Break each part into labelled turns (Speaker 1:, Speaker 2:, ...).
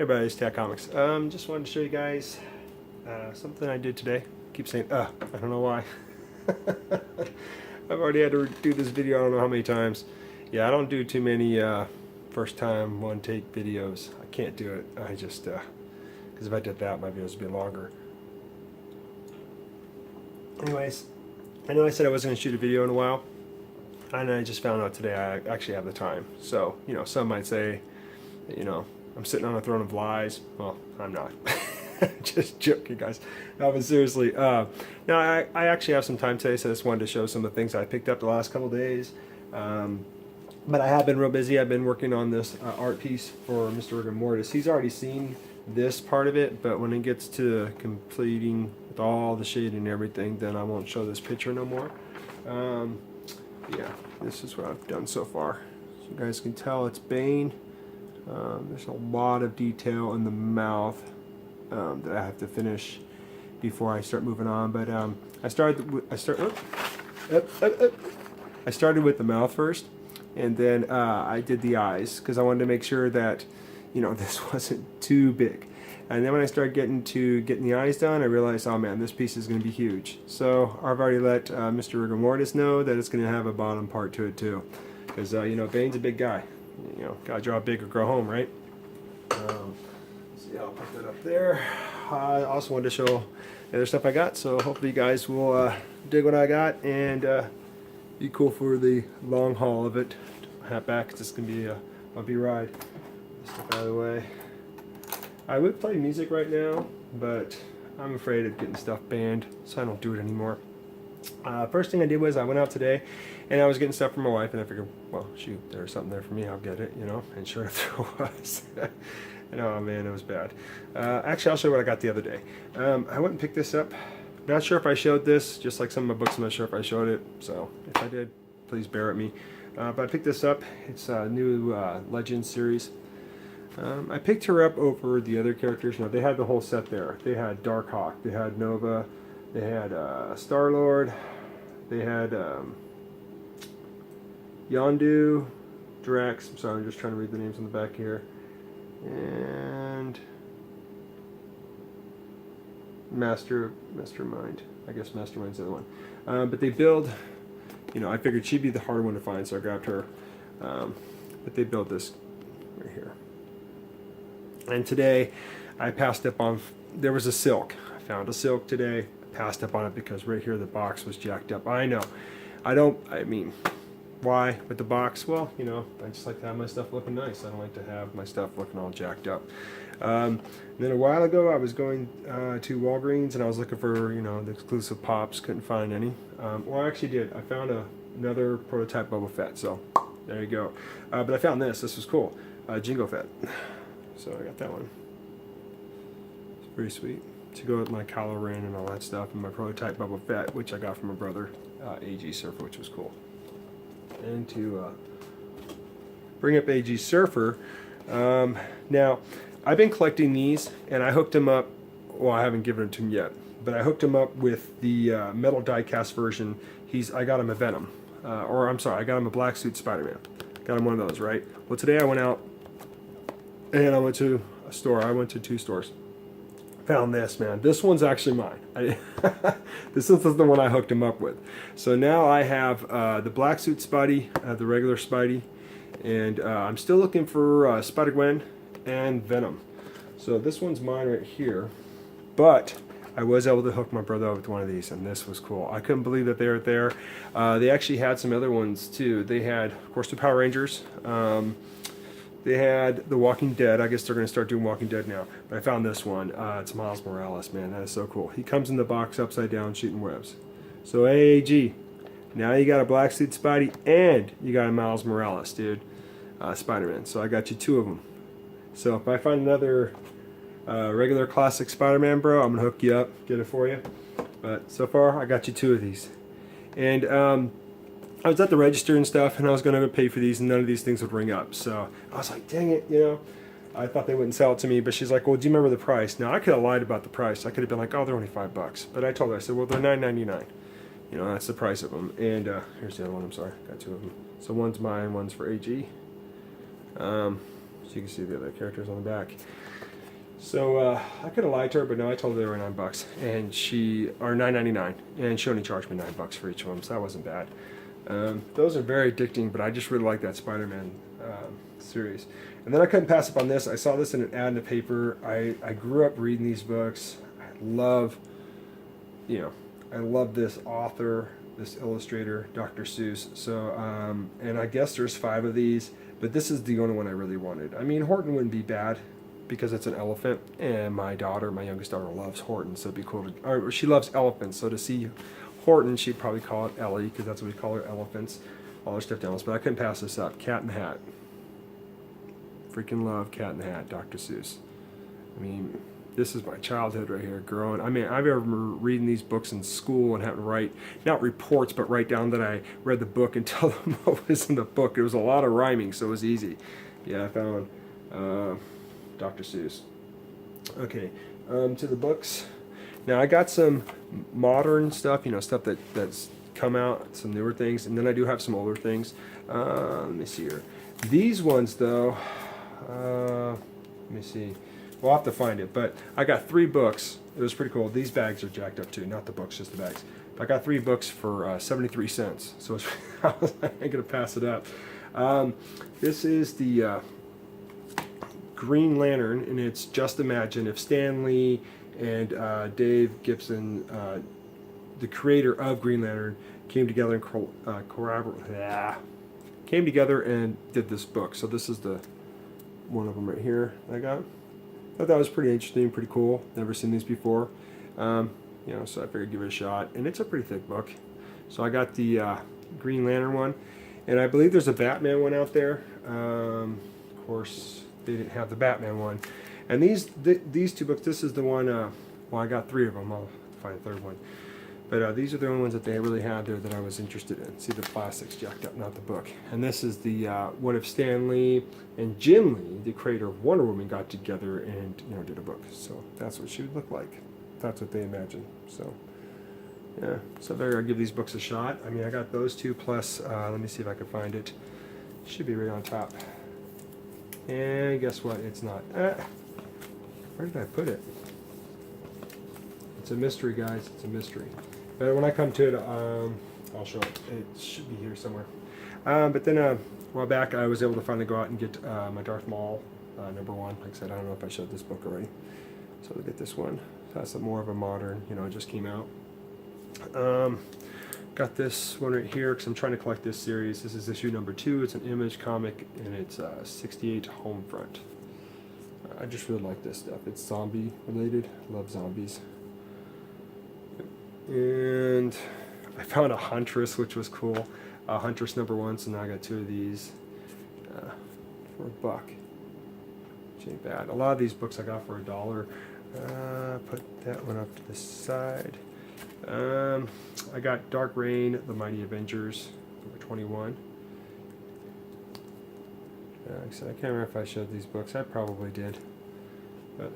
Speaker 1: Hey everybody, it's Tat Comics. Just wanted to show you guys something I did today. I keep saying, I don't know why. I've already had to do this video I don't know how many times. Yeah, I don't do too many first time, one take videos. I can't do it. I just, because if I did that, my videos would be longer. Anyways, I know I said I wasn't going to shoot a video in a while. And I just found out today I actually have the time. So, you know, some might say, you know, I'm sitting on a throne of lies. Well, I'm not. Just joking, guys. No, but seriously. Now, I actually have some time today, so I just wanted to show some of the things I picked up the last couple days. But I have been real busy. I've been working on this art piece for Mr. Rigor Mortis. He's already seen this part of it, but when it gets to completing with all the shading and everything, then I won't show this picture no more. Yeah, this is what I've done so far. As you guys can tell, it's Bane. There's a lot of detail in the mouth that I have to finish before I start moving on. But I started with the mouth first, and then I did the eyes because I wanted to make sure that, you know, this wasn't too big. And then when I started getting the eyes done, I realized, oh man, this piece is going to be huge. So I've already let Mr. Rigor Mortis know that it's going to have a bottom part to it too, because you know, Bane's a big guy. You know, gotta draw big or go home, right? See, I'll put that up there. I also wanted to show the other stuff I got, so hopefully you guys will dig what I got and be cool for the long haul of it. Hat back, it's just gonna be a bumpy ride. Stuff out of the way. I would play music right now, but I'm afraid of getting stuff banned, so I don't do it anymore. First thing I did was I went out today and I was getting stuff for my wife, and I figured, well, shoot, there's something there for me, I'll get it, you know, and sure enough there was. And oh man, it was bad. Actually, I'll show you what I got the other day. I went and picked this up. Not sure if I showed this, just like some of my books, I'm not sure if I showed it, so if I did, please bear with me. But I picked this up. It's a new Legends series. I picked her up over the other characters. You know, they had the whole set there. They had Darkhawk, they had Nova, they had Star-Lord, they had Yondu, Drax, I'm sorry, I'm just trying to read the names on the back here, and Mastermind. I guess Mastermind's the other one. But they build, you know, I figured she'd be the harder one to find, so I grabbed her. But they built this right here. And today, I passed up on, there was a silk. I found a silk today. I passed up on it because right here the box was jacked up. I know. I mean, why with the box? Well, you know, I just like to have my stuff looking nice. I don't like to have my stuff looking all jacked up. And then a while ago, I was going to Walgreens and I was looking for, you know, the exclusive pops. Couldn't find any. Well, I actually did. I found another prototype Boba Fett. So there you go. But I found this. This was cool. Jingo Fett. So I got that one. It's pretty sweet. To go with my Kylo Ren and all that stuff, and my prototype Boba Fett, which I got from my brother, AG Surfer, which was cool. And to bring up AG Surfer, now I've been collecting these, and I hooked him up. Well, I haven't given it to him yet, but I hooked him up with the metal die-cast version. I got him a Venom, or I'm sorry, I got him a Black Suit Spider-Man. Got him one of those, right? Well, today I went out and I went to a store. I went to 2 stores. Found this, man. This one's actually mine. This is the one I hooked him up with. So now I have the Black Suit Spidey, the regular Spidey, and I'm still looking for Spider-Gwen and Venom. So this one's mine right here, but I was able to hook my brother up with one of these, and this was cool. I couldn't believe that they were there. They actually had some other ones too. They had, of course, the Power Rangers. They had The Walking Dead. I guess they're going to start doing Walking Dead now. But I found this one. It's Miles Morales, man. That is so cool. He comes in the box upside down shooting webs. So AAG, now you got a Black Suit Spidey and you got a Miles Morales, dude. Spider-Man. So I got you 2 of them. So if I find another regular classic Spider-Man, bro, I'm going to hook you up, get it for you. But so far, I got you 2 of these. And I was at the register and stuff, and I was going to pay for these, and none of these things would ring up. So I was like, dang it, you know. I thought they wouldn't sell it to me, but she's like, well, do you remember the price? Now, I could have lied about the price. I could have been like, oh, they're only $5. But I told her, I said, well, they're $9.99. You know, that's the price of them. And here's the other one, I'm sorry. Got 2 of them. So one's mine, one's for AG. So you can see the other characters on the back. So I could have lied to her, but no, I told her they were $9, and or $9.99, and she only charged me $9 for each of them, so that wasn't bad. Those are very addicting, but I just really like that Spider-Man series. And then I couldn't pass up on this. I saw this in an ad in the paper. I grew up reading these books. I love this author, this illustrator, Dr. Seuss. So, and I guess there's 5 of these, but this is the only one I really wanted. I mean, Horton wouldn't be bad because it's an elephant, and my youngest daughter, loves Horton, so it'd be cool or she loves elephants, so to see Horton, she'd probably call it Ellie, because that's what we call her, elephants, all her stuffed animals. But I couldn't pass this up. Cat in the Hat. Freaking love Cat in the Hat, Dr. Seuss. I mean, this is my childhood right here, growing. I mean, I remember reading these books in school and having to write, not reports, but write down that I read the book and tell them what was in the book. It was a lot of rhyming, so it was easy. Yeah, I found Dr. Seuss. Okay, to the books. Now I got some modern stuff, stuff that's come out, some newer things, and then I do have some older things. Let me see here. These ones, though, let me see. We'll have to find it, but I got 3 books. It was pretty cool. These bags are jacked up too, not the books, just the bags. But I got 3 books for 73 cents, so I was gonna pass it up. This is the Green Lantern, and it's Just Imagine if Stan Lee and Dave Gibson, the creator of Green Lantern, came together and came together and did this book. So this is the one of them right here that I got. I thought that was pretty interesting, pretty cool. Never seen these before. So I figured give it a shot, and it's a pretty thick book. So I got the Green Lantern one, and I believe there's a Batman one out there. Of course, they didn't have the Batman one. And these 2 books, this is the one, well, I got 3 of them. I'll find a third one. But these are the only ones that they really had there that I was interested in. See, the plastic's jacked up, not the book. And this is the one of Stan Lee and Jim Lee, the creator of Wonder Woman, got together and did a book. So that's what she would look like. That's what they imagined. So yeah, so there, I'll give these books a shot. I mean, I got those 2 plus. Let me see if I can find it. Should be right on top. And guess what? It's not. Where did I put it? It's a mystery, guys. It's a mystery. But when I come to it, I'll show it. It should be here somewhere. But then a while back, I was able to finally go out and get my Darth Maul #1. Like I said, I don't know if I showed this book already. So I'll get this one. That's more of a modern, it just came out. Got this one right here because I'm trying to collect this series. This is issue #2. It's an Image comic, and it's 68 Homefront. I just really like this stuff. It's zombie related. I love zombies. And I found a Huntress, which was cool. Huntress #1, so now I got 2 of these for $1. Which ain't bad. A lot of these books I got for $1. Put that one up to the side. I got Dark Reign, The Mighty Avengers, #21. Like I said, I can't remember if I showed these books. I probably did. But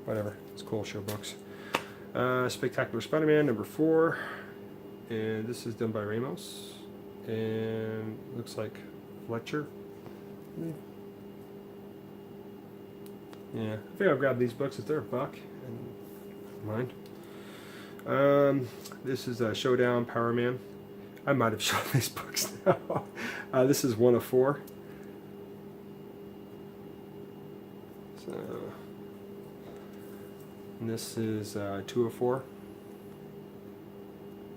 Speaker 1: whatever. It's cool show books. Spectacular Spider-Man #4. And this is done by Ramos. And looks like Fletcher. Yeah, I think I'll grab these books if they're $1. And mind. This is Showdown Power Man. I might have shown these books now. This is 1 of 4. So, and this is 2 of 4.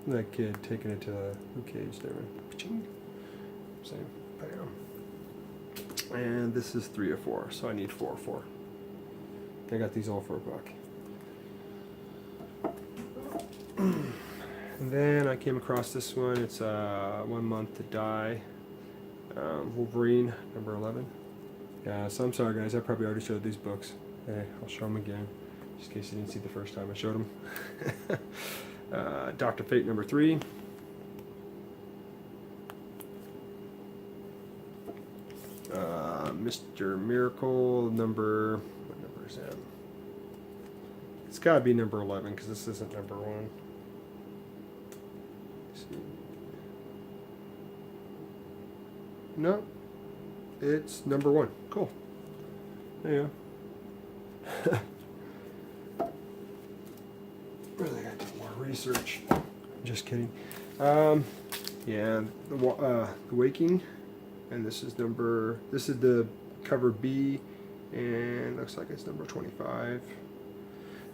Speaker 1: That kid taking it to the cage there. Same. Bam. And this is 3 of 4. So I need 4 of 4. I got these all for $1. And then I came across this one. It's 1 Month to Die. Wolverine #11. Yeah, so I'm sorry guys, I probably already showed these books. Hey, I'll show them again, just in case you didn't see the first time I showed them. Dr. Fate #3. Mr. Miracle what number is that? It's gotta be #11 because this isn't #1. No, it's #1. Cool. There you Really got to do more research. Just kidding. Yeah, the Waking, and this is the cover B, and looks like it's number 25.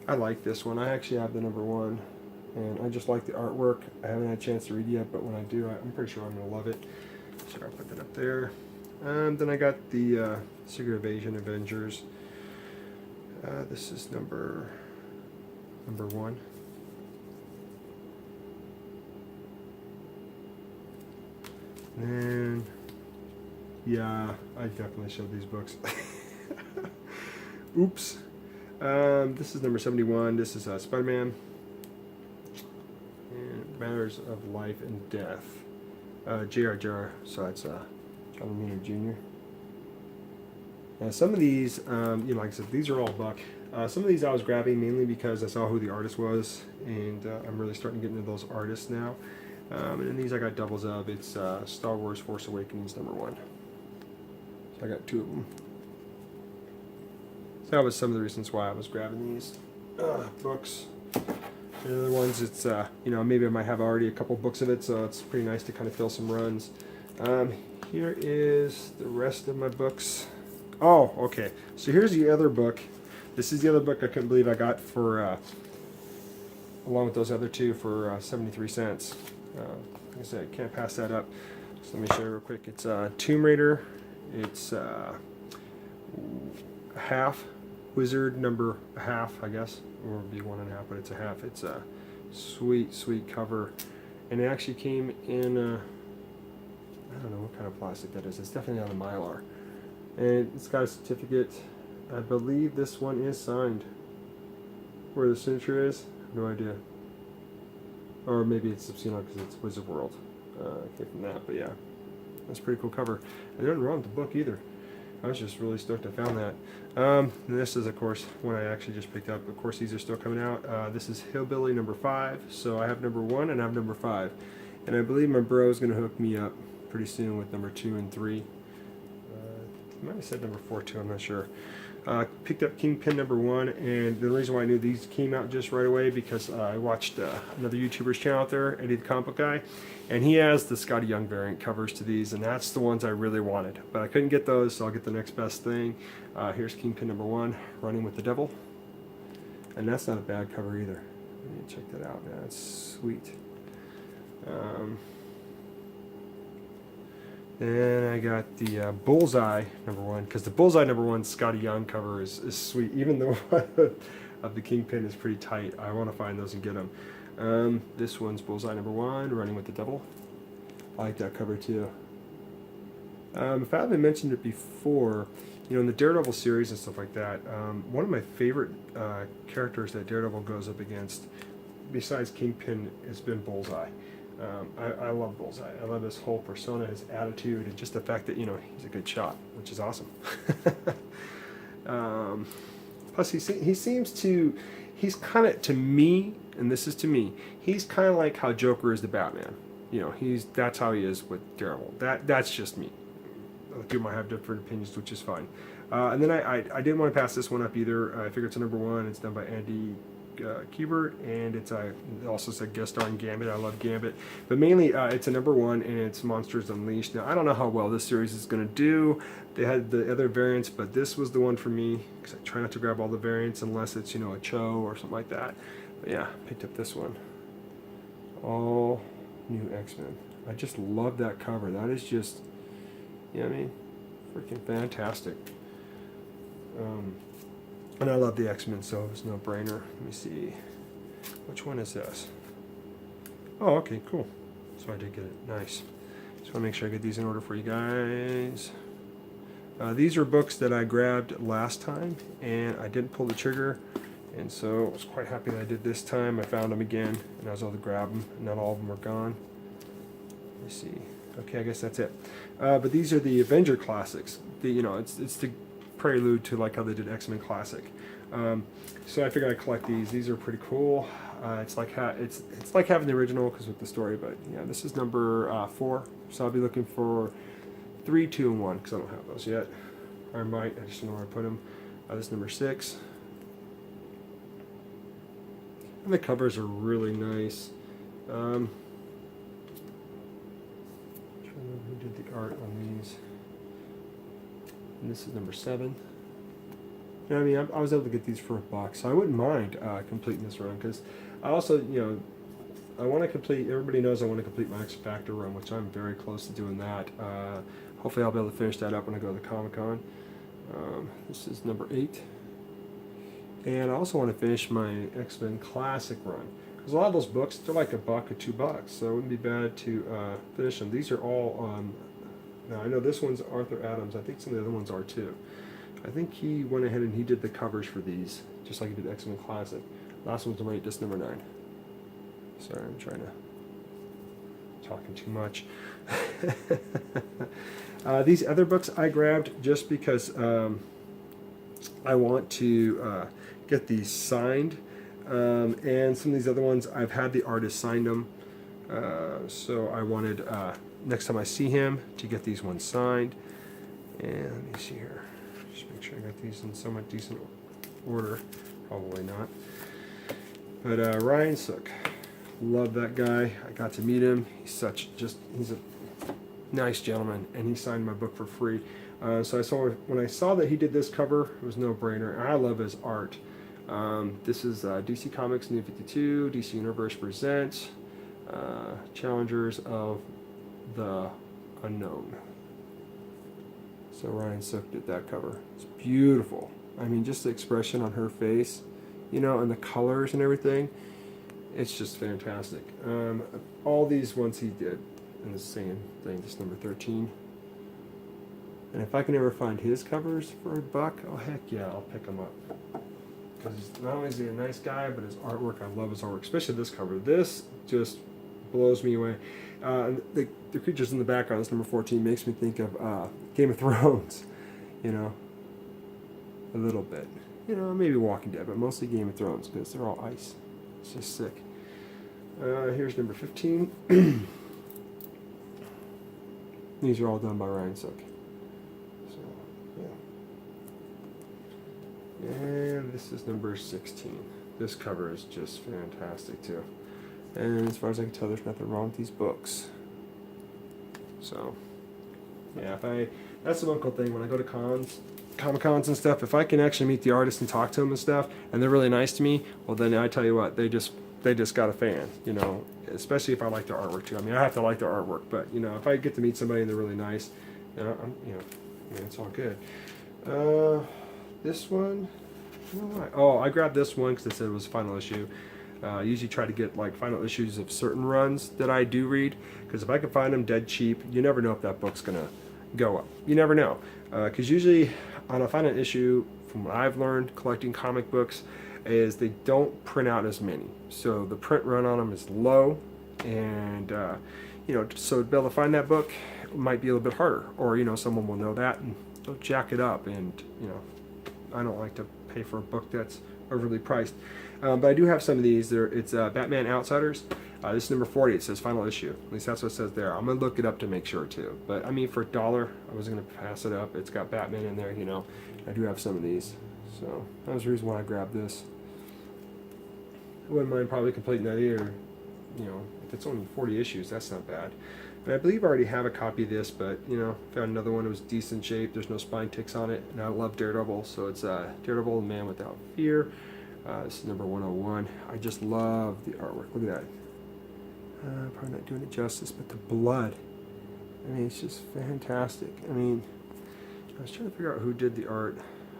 Speaker 1: I like this one. I actually have the number 1, and I just like the artwork. I haven't had a chance to read it yet, but when I do, I'm pretty sure I'm going to love it. So I'll put that up there. Then I got the Secret Invasion Avengers. This is number 1. And yeah, I definitely showed these books. Oops. This is number 71. This is Spider-Man. And Matters of Life and Death. J.R. So that's John Romita Jr. Now some of these, like I said, these are all buck. Some of these I was grabbing mainly because I saw who the artist was, and I'm really starting to get into those artists now. And then these I got doubles of. It's Star Wars Force Awakens number 1. So I got 2 of them. So that was some of the reasons why I was grabbing these books. And the other ones, it's maybe I might have already a couple books of it, so it's pretty nice to kind of fill some runs. Here is the rest of my books. Oh, okay. So here's the other book. This is the other book I couldn't believe I got for, along with those other 2 for 73 cents. Like I said, I can't pass that up. So let me show you real quick. It's Tomb Raider. It's half. Wizard number half, I guess. Or it'd be 1.5, but it's a half. It's a sweet, sweet cover. And it actually came in, I don't know what kind of plastic that is. It's definitely on a Mylar. And it's got a certificate. I believe this one is signed. Where the signature is, no idea. Or maybe it's Subsino because it's Wizard World. Came from that, but yeah. That's a pretty cool cover. And nothing wrong with the book either. I was just really stoked I found that. And this is, of course, one I actually just picked up. Of course, these are still coming out. This is Hillbilly number 5. So I have number 1 and I have number 5. And I believe my bro is going to hook me up pretty soon with number 2 and 3. I might have said number 4 too, I'm not sure. Picked up Kingpin number 1, and the reason why I knew these came out just right away because I watched another YouTuber's channel out there, Eddie the Comic Book Guy, and he has the Scotty Young variant covers to these, and that's the ones I really wanted. But I couldn't get those, so I'll get the next best thing. Here's Kingpin number 1, Running with the Devil, and that's not a bad cover either. Let me check that out. That's sweet. Then I got the Bullseye number 1, because the Bullseye number 1 Scotty Young cover is sweet. Even the one of the Kingpin is pretty tight. I want to find those and get them. This one's Bullseye number 1, Running with the Devil. I like that cover too. If I haven't mentioned it before, in the Daredevil series and stuff like that, one of my favorite characters that Daredevil goes up against, besides Kingpin, has been Bullseye. I love Bullseye. I love his whole persona, his attitude, and just the fact that, he's a good shot, which is awesome. Plus, he seems to, he's kind of, to me, and this is to me, he's kind of like how Joker is to Batman. That's how he is with Daredevil. That's just me. Other people might have different opinions, which is fine. And then I didn't want to pass this one up either. I figured it's a number 1. It's done by Andy Kubert, and it's also said guest starring Gambit. I love Gambit, but mainly it's a number 1, and it's Monsters Unleashed. Now I don't know how well this series is going to do. They had the other variants, but this was the one for me because I try not to grab all the variants unless it's a Cho or something like that. But yeah, picked up this one. All new X-Men. I just love that cover. That is just, freaking fantastic. And I love the X-Men, so it's no brainer. Let me see. Which one is this? Oh, okay, cool. So I did get it. Nice. Just want to make sure I get these in order for you guys. These are books that I grabbed last time, and I didn't pull the trigger. And so I was quite happy that I did this time. I found them again, and I was able to grab them. Not all of them are gone. Let me see. Okay, I guess that's it. But these are the Avenger classics. It's the prelude to like how they did X-Men Classic. So I figured I'd collect these. These are pretty cool. It's like having the original because with the story. But yeah, this is number 4. So I'll be looking for 3, 2, and 1 because I don't have those yet. I might. I just don't know where I put them. This is number 6. And the covers are really nice. Trying to remember who did the art on these. And this is number 7. You know, I mean, I was able to get these for $1, so I wouldn't mind completing this run, because I also, you know, I want to complete. Everybody knows I want to complete my X Factor run, which I'm very close to doing that. Hopefully, I'll be able to finish that up when I go to the Comic-Con. This is number 8, and I also want to finish my X-Men Classic run, because a lot of those books, they're like $1 or $2, so it wouldn't be bad to finish them. These are all. Now I know this one's Arthur Adams. I think some of the other ones are too. I think he went ahead and he did the covers for these, just like he did X-Men Classic. Last one's right, just number 9. Sorry, I'm trying to talking too much. These other books I grabbed just because I want to get these signed, and some of these other ones I've had the artist signed them, so I wanted next time I see him to get these ones signed. And let me see here, just make sure I got these in somewhat decent order. Probably not, but Ryan Sook. Love that guy. I got to meet him. He's a nice gentleman, and he signed my book for free. So when I saw that he did this cover, it was no brainer. And I love his art. This is DC Comics New 52, DC Universe Presents Challengers of the Unknown. So Ryan Sook did that cover. It's beautiful. I mean, just the expression on her face, you know, and the colors and everything. It's just fantastic. All these ones he did, and the same thing, this number 13. And if I can ever find his covers for $1, oh heck yeah, I'll pick them up. Because not only is he a nice guy, but his artwork, I love his artwork, especially this cover. This just blows me away. The creatures in the background, this number 14, makes me think of Game of Thrones, you know, a little bit. You know, maybe Walking Dead, but mostly Game of Thrones, because they're all ice. It's just sick. Here's number 15. These are all done by Ryan Sook. So, yeah. And this is number 16. This cover is just fantastic too. And as far as I can tell, there's nothing wrong with these books. So, yeah, that's the one cool thing when I go to Comic-Cons and stuff, if I can actually meet the artist and talk to them and stuff, and they're really nice to me, well then I tell you what, they just got a fan, you know, especially if I like their artwork too. I mean, I have to like their artwork, but you know, if I get to meet somebody and they're really nice, you know, it's all good. This one, I grabbed this one because it said it was final issue. I usually try to get like final issues of certain runs that I do read, because if I can find them dead cheap, you never know if that book's gonna go up. You never know, because usually on a final issue, from what I've learned collecting comic books, is they don't print out as many, so the print run on them is low, and you know, so to be able to find that book might be a little bit harder, or you know, someone will know that and they'll jack it up, and you know, I don't like to pay for a book that's overly priced. But I do have some of these. It's Batman Outsiders. This is number 40. It says final issue. At least that's what it says there. I'm gonna look it up to make sure too. But I mean, for $1, I wasn't gonna pass it up. It's got Batman in there, you know. I do have some of these, so that was the reason why I grabbed this. I wouldn't mind probably completing that either. You know, if it's only 40 issues, that's not bad. And I believe I already have a copy of this, but you know, found another one that was decent shape. There's no spine ticks on it, and I love Daredevil, so it's Daredevil, the Man Without Fear. This is number 101. I just love the artwork. Look at that. Probably not doing it justice, but the blood. I mean, it's just fantastic. I mean, I was trying to figure out who did the art.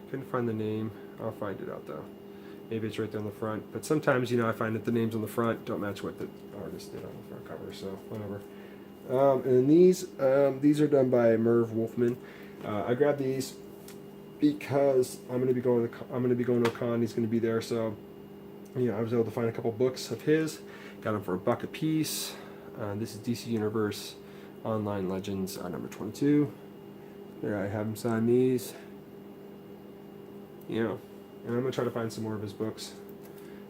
Speaker 1: Couldn't find the name. I'll find it out though. Maybe it's right there on the front. But sometimes, you know, I find that the names on the front don't match what the artist did on the front cover. So whatever. And these are done by Merv Wolfman. I grabbed these because I'm going to be going to a con. He's going to be there, so you know, I was able to find a couple books of his. Got them for $1 a piece. This is DC Universe Online Legends number 22. There, I have him sign these. You know, and I'm going to try to find some more of his books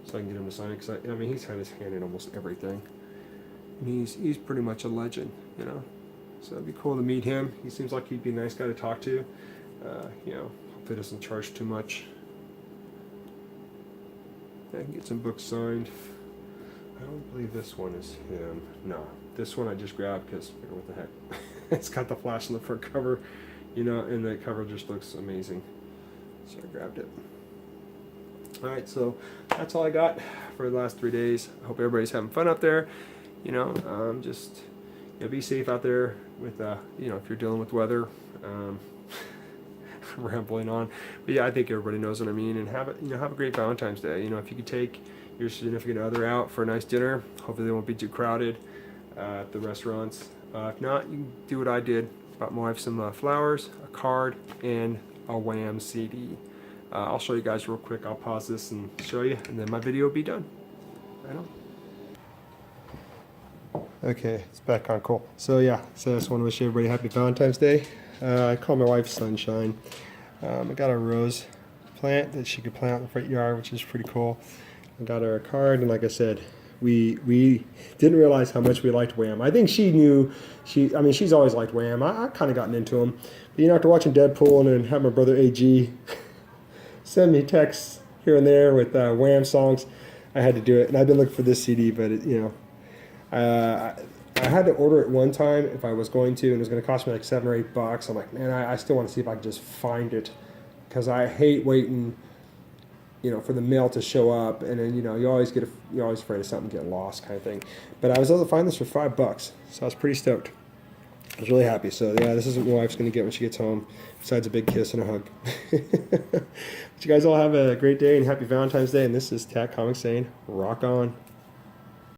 Speaker 1: so I can get him to sign it. Because I mean, he's had his hand in almost everything. And he's pretty much a legend, you know. So it'd be cool to meet him. He seems like he'd be a nice guy to talk to. You know, hopefully he doesn't charge too much. I can get some books signed. I don't believe this one is him. No, this one I just grabbed because what the heck. It's got the flash on the front cover, you know, and the cover just looks amazing. So I grabbed it. Alright, so that's all I got for the last 3 days. I hope everybody's having fun out there. You know, just be safe out there with, you know, if you're dealing with weather. Rambling on, but yeah, I think everybody knows what I mean. And have a great Valentine's Day. You know, if you could take your significant other out for a nice dinner, hopefully they won't be too crowded at the restaurants. If not, you can do what I did. Bought my wife some flowers, a card, and a Wham CD. I'll show you guys real quick. I'll pause this and show you, and then my video will be done. Right on. Okay, it's back on. Cool. So yeah, so I just want to wish everybody happy Valentine's Day. I call my wife Sunshine. I got a rose plant that she could plant in the front yard, which is pretty cool. I got her a card, and like I said, we didn't realize how much we liked Wham. I think she knew. I mean, she's always liked Wham. I kind of gotten into them, but you know, after watching Deadpool and then have my brother AG send me texts here and there with Wham songs, I had to do it. And I've been looking for this CD, but I had to order it one time if I was going to, and it was going to cost me like $7 or $8. I'm like, man, I still want to see if I can just find it, because I hate waiting, you know, for the mail to show up, and then you're always afraid of something getting lost, kind of thing. But I was able to find this for $5, so I was pretty stoked. I was really happy. So yeah, this is what my wife's going to get when she gets home, besides a big kiss and a hug. But you guys all have a great day and happy Valentine's Day. And this is Tat Comics saying, rock on.